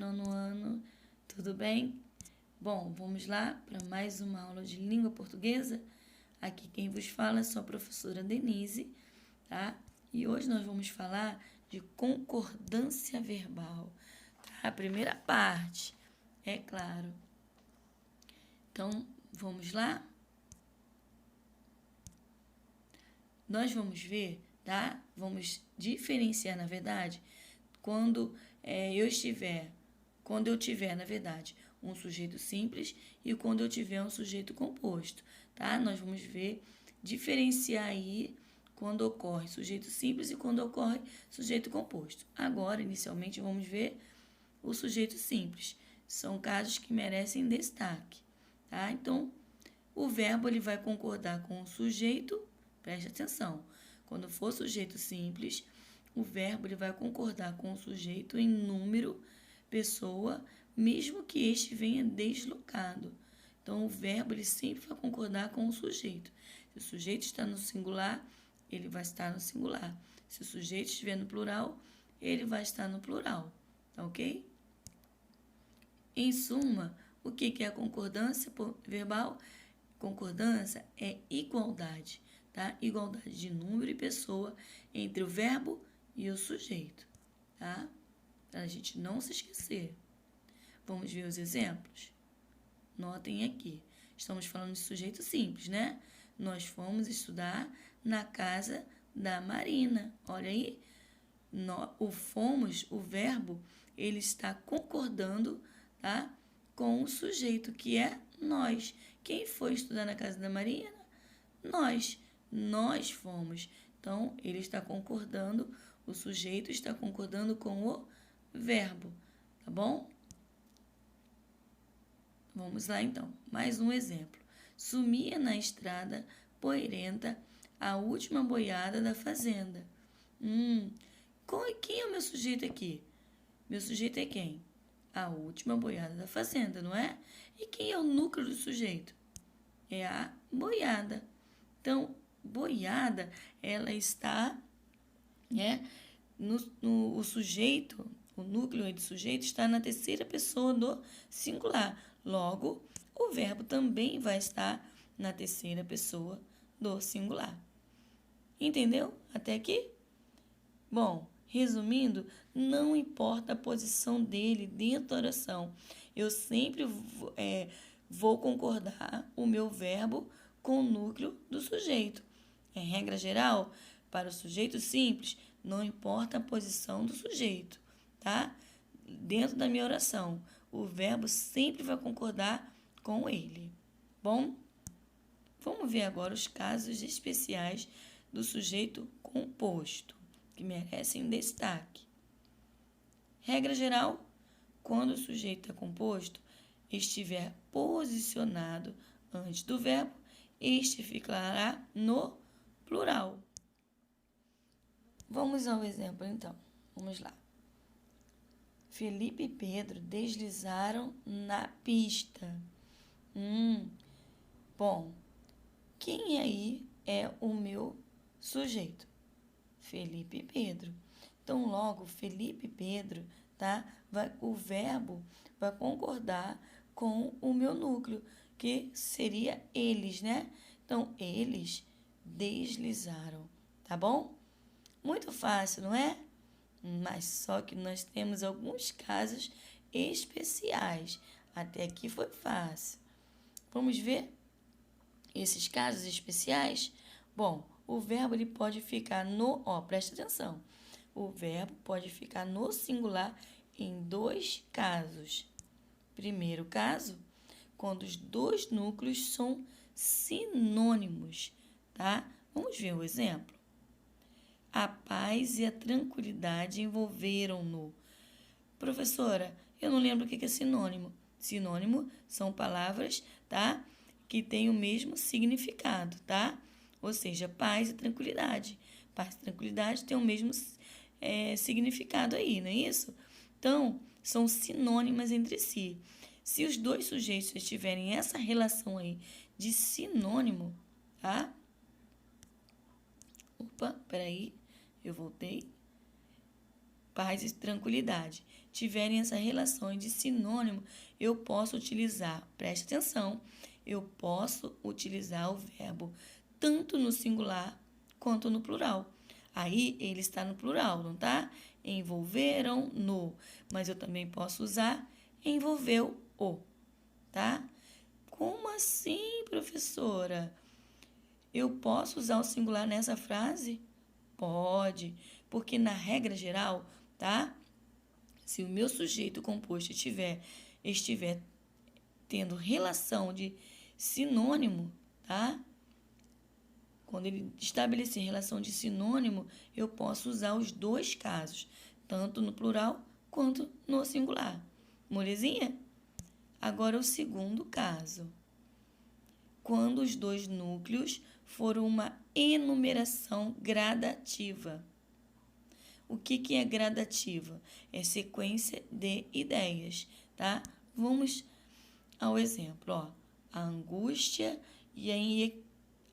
nono ano, tudo bem? Bom, vamos lá para mais uma aula de língua portuguesa. Aqui quem vos fala é sua professora Denise, tá? E hoje nós vamos falar de concordância verbal, tá? A primeira parte, é claro. Então, vamos lá? Nós vamos ver, tá? Vamos diferenciar, na verdade, quando eu tiver, na verdade, um sujeito simples e quando eu tiver um sujeito composto, tá? Nós vamos ver, diferenciar aí quando ocorre sujeito simples e quando ocorre sujeito composto. Agora, inicialmente, vamos ver o sujeito simples. São casos que merecem destaque, tá? Então, o verbo ele vai concordar com o sujeito, preste atenção. Quando for sujeito simples, o verbo ele vai concordar com o sujeito em número, pessoa, mesmo que este venha deslocado. Então, o verbo ele sempre vai concordar com o sujeito. Se o sujeito está no singular, ele vai estar no singular. Se o sujeito estiver no plural, ele vai estar no plural. Tá ok? Em suma, o que é a concordância verbal? Concordância é igualdade, tá? Igualdade de número e pessoa entre o verbo e o sujeito, tá? Para a gente não se esquecer. Vamos ver os exemplos? Notem aqui. Estamos falando de sujeito simples, né? Nós fomos estudar na casa da Marina. Olha aí. O verbo, ele está concordando, tá? Com o sujeito, que é nós. Quem foi estudar na casa da Marina? Nós fomos. Então, ele está concordando, o sujeito está concordando com o verbo, tá bom? Vamos lá, então. Mais um exemplo. Sumia na estrada poeirenta a última boiada da fazenda. Quem é o meu sujeito aqui? Meu sujeito é quem? A última boiada da fazenda, não é? E quem é o núcleo do sujeito? É a boiada. Então, boiada, ela está, né, o sujeito, o núcleo de sujeito está na terceira pessoa do singular. Logo, o verbo também vai estar na terceira pessoa do singular. Entendeu? Até aqui? Bom, resumindo, não importa a posição dele dentro da oração. Eu sempre vou concordar o meu verbo com o núcleo do sujeito. Em regra geral, para o sujeito simples, não importa a posição do sujeito, tá? Dentro da minha oração, o verbo sempre vai concordar com ele. Bom, vamos ver agora os casos especiais do sujeito composto, que merecem destaque. Regra geral, quando o sujeito é composto estiver posicionado antes do verbo, este ficará no plural. Vamos ao exemplo, então. Vamos lá. Felipe e Pedro deslizaram na pista. Bom, quem aí é o meu sujeito? Felipe e Pedro. Então, logo, Felipe e Pedro, tá? O verbo vai concordar com o meu núcleo, que seria eles, né? Então, eles deslizaram, tá bom? Muito fácil, não é? Mas só que nós temos alguns casos especiais. Até aqui foi fácil. Vamos ver esses casos especiais? Bom, o verbo ele pode ficar presta atenção. O verbo pode ficar no singular em dois casos. Primeiro caso, quando os dois núcleos são sinônimos, tá? Vamos ver o exemplo. A paz e a tranquilidade envolveram-no. Professora, eu não lembro o que é sinônimo. Sinônimo são palavras, tá? Que têm o mesmo significado, tá? Ou seja, paz e tranquilidade. Paz e tranquilidade têm o mesmo significado aí, não é isso? Então, são sinônimas entre si. Se os dois sujeitos tiverem essa relação aí de sinônimo, tá? Opa, peraí, eu voltei. Paz e tranquilidade. tiverem essa relação de sinônimo, eu posso utilizar, preste atenção, eu posso utilizar o verbo tanto no singular quanto no plural. Aí ele está no plural, não tá? Envolveram no, mas eu também posso usar envolveu o, tá? Como assim, professora? Eu posso usar o singular nessa frase? Pode, porque na regra geral, tá? Se o meu sujeito composto estiver tendo relação de sinônimo, tá? Quando ele estabelecer relação de sinônimo, eu posso usar os dois casos, tanto no plural quanto no singular. Molezinha? Agora o segundo caso. Quando os dois núcleos foram uma enumeração gradativa. O que é gradativa? É sequência de ideias, tá? Vamos ao exemplo, ó. A angústia e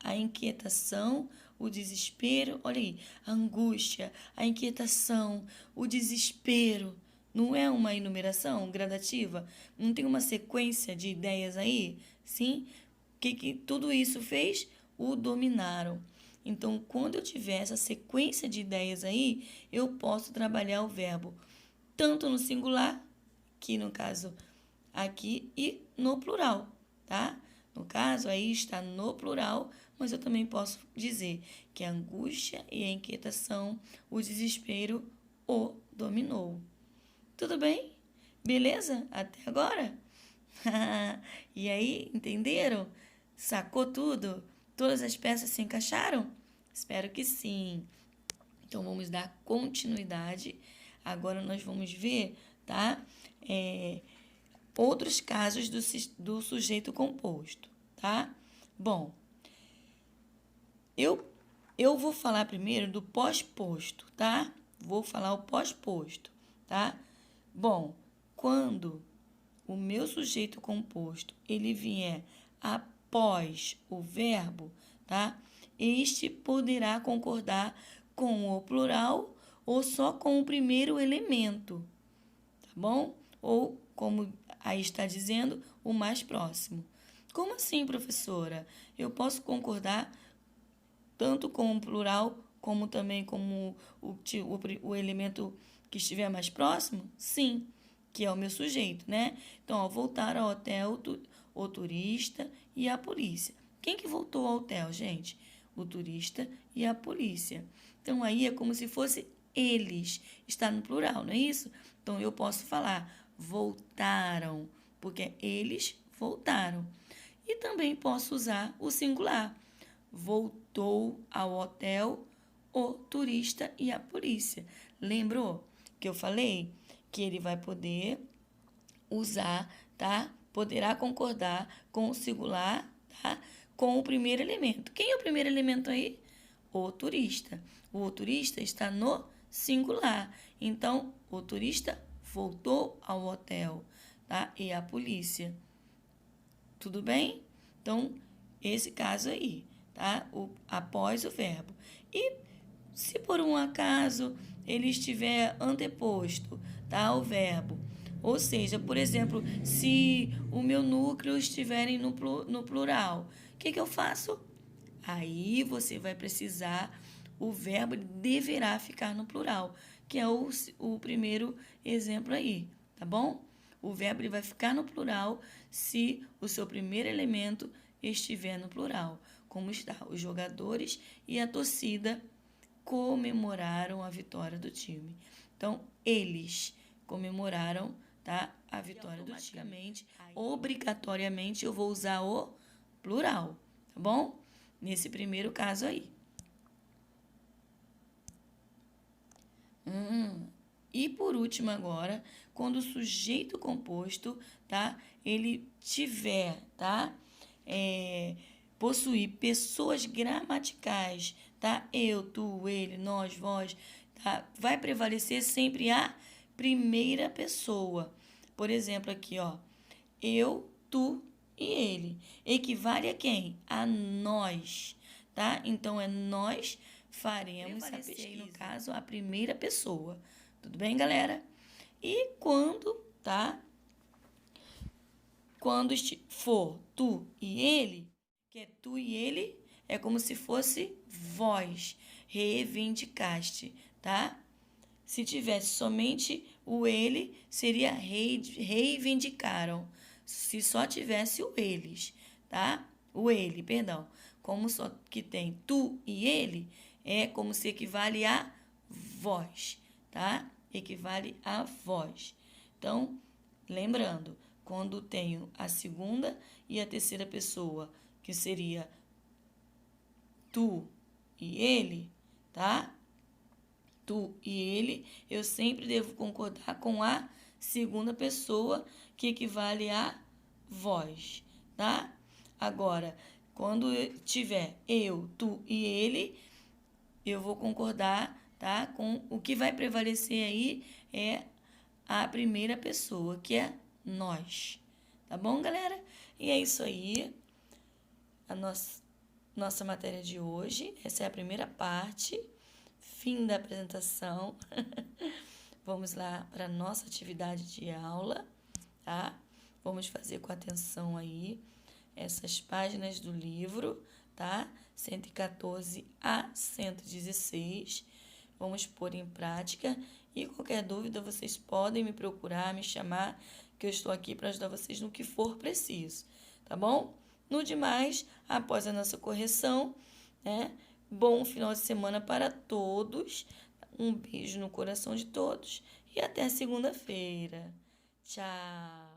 a inquietação, o desespero. Olha aí, a angústia, a inquietação, o desespero. Não é uma enumeração gradativa? Não tem uma sequência de ideias aí? Sim? O que tudo isso fez? O dominaram. Então, quando eu tiver essa sequência de ideias aí, eu posso trabalhar o verbo tanto no singular, que no caso aqui, e no plural, tá? No caso, aí está no plural, mas eu também posso dizer que a angústia e a inquietação, o desespero, o dominou. Tudo bem? Beleza? Até agora? E aí, entenderam? Sacou tudo? Todas as peças se encaixaram? Espero que sim. Então, vamos dar continuidade. Agora, nós vamos ver, tá? Outros casos do sujeito composto, tá? Bom, eu vou falar primeiro do pós-posto, tá? Vou falar o pós-posto, tá? Bom, quando o meu sujeito composto ele vier após o verbo, tá? Este poderá concordar com o plural ou só com o primeiro elemento, tá bom? Ou, como aí está dizendo, o mais próximo. Como assim, professora? Eu posso concordar tanto com o plural como também com o elemento que estiver mais próximo? Sim, que é o meu sujeito, né? Então, ó, voltar ao hotel, o turista e a polícia. Quem que voltou ao hotel, gente? O turista e a polícia. Então, aí é como se fosse eles. Está no plural, não é isso? Então, eu posso falar voltaram, porque eles voltaram. E também posso usar o singular. Voltou ao hotel o turista e a polícia. Lembrou que eu falei que ele vai poder usar, tá? Poderá concordar com o singular, tá? Com o primeiro elemento. Quem é o primeiro elemento aí? O turista. O turista está no singular. Então, o turista voltou ao hotel, tá? E a polícia. Tudo bem? Então, esse caso aí, tá? Após o verbo. E se por um acaso ele estiver anteposto, tá? Ao verbo. Ou seja, por exemplo, se o meu núcleo estiverem no plural, o que eu faço? Aí você vai precisar, o verbo deverá ficar no plural, que é o primeiro exemplo aí, tá bom? O verbo ele vai ficar no plural se o seu primeiro elemento estiver no plural, como está. Os jogadores e a torcida comemoraram a vitória do time. Então, eles comemoraram, tá, a vitória do time. Obrigatoriamente, eu vou usar o plural, tá bom? Nesse primeiro caso aí. E por último agora, quando o sujeito composto, tá? Ele tiver, tá? Possuir pessoas gramaticais, tá? Eu, tu, ele, nós, vós, tá? Vai prevalecer sempre a primeira pessoa. Por exemplo, aqui, ó. Eu, tu e ele. Equivale a quem? A nós, tá? Então, é nós faremos a pesquisa. No caso, a primeira pessoa. Tudo bem, galera? E quando, tá? Quando for tu e ele, que é tu e ele, é como se fosse vós, reivindicaste, tá? Se tivesse somente o ele, seria reivindicaram. Se só tivesse o eles, tá? O ele, perdão. Como só que tem tu e ele, é como se equivale a vós, tá? Equivale a vós. Então, lembrando, quando tenho a segunda e a terceira pessoa, que seria tu e ele, tá? Tu e ele, eu sempre devo concordar com a segunda pessoa, que equivale a vós, tá? Agora, quando tiver eu, tu e ele, eu vou concordar, tá? Com o que vai prevalecer aí é a primeira pessoa, que é nós. Tá bom, galera? E é isso aí. A nossa matéria de hoje. Essa é a primeira parte. Fim da apresentação. Vamos lá para a nossa atividade de aula, tá? Vamos fazer com atenção aí essas páginas do livro, tá? 114 a 116. Vamos pôr em prática e qualquer dúvida vocês podem me procurar, me chamar, que eu estou aqui para ajudar vocês no que for preciso, tá bom? No demais, após a nossa correção, né? Bom final de semana para todos. Um beijo no coração de todos e até segunda-feira. Tchau!